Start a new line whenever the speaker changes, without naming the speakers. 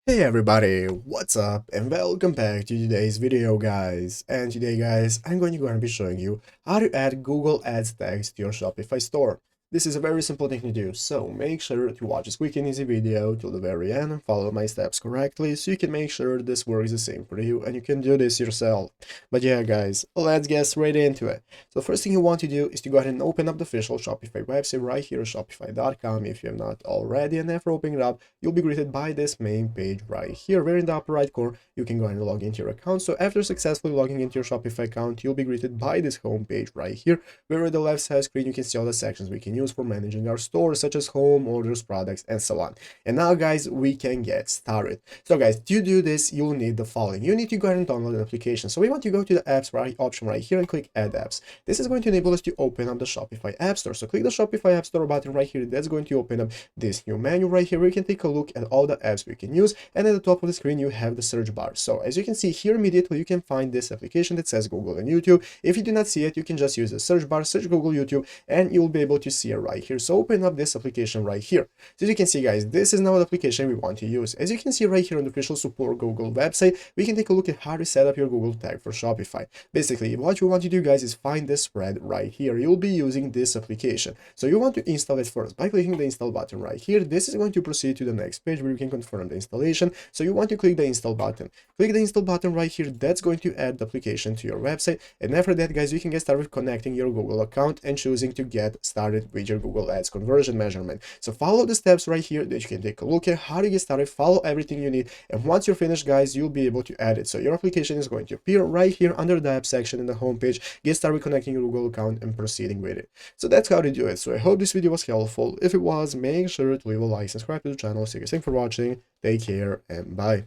Hey everybody, what's up and welcome back to today's video guys. And today guys, I'm going to be showing you how to add Google Ads tags to your Shopify store. This is a very simple thing to do, so make sure to watch this quick and easy video till the very end and follow my steps correctly so you can make sure this works the same for you and you can do this yourself. But yeah guys, let's get straight into it. So the first thing you want to do is to go ahead and open up the official Shopify website right here, shopify.com, if you have not already, and after opening it up, you'll be greeted by this main page right here, where in the upper right corner you can go ahead and log into your account. So after successfully logging into your Shopify account, you'll be greeted by this home page right here, where on the left side screen you can see all the sections we can use for managing our store, such as home, orders, products, and so on. And now guys, we can get started. So guys, to do this, you'll need the following. You need to go ahead and download an application. So we want to go to the apps option right here and click add apps. This is going to enable us to open up the Shopify App Store. So click the Shopify App Store button right here. That's going to open up this new menu right here, where you can take a look at all the apps we can use, and at the top of the screen you have the search bar. So as you can see here, immediately you can find this application that says Google and YouTube. If you do not see it, you can just use the search bar, search Google YouTube, and you'll be able to see it right here. So open up this application right here. So as you can see guys, this is now the application we want to use. As you can see right here on the official support Google website, we can take a look at how to set up your Google tag for Shopify. Basically, what you want to do guys is find this spread right here. You'll be using this application, so you want to install it first by clicking the install button right here. This is going to proceed to the next page where you can confirm the installation. So you want to click the install button. Click the install button right here. That's going to add the application to your website, and after that guys, you can get started with connecting your Google account and choosing to get started with your Google Ads conversion measurement. So follow the steps right here that you can take a look at how to get started. Follow everything you need, and once you're finished guys, you'll be able to add it. So your application is going to appear right here under the app section in the home page. Get started with connecting your Google account and proceeding with it. So that's how to do it. So I hope this video was helpful. If it was, make sure to leave a like, subscribe to the channel. So you guys, thanks for watching, take care, and bye.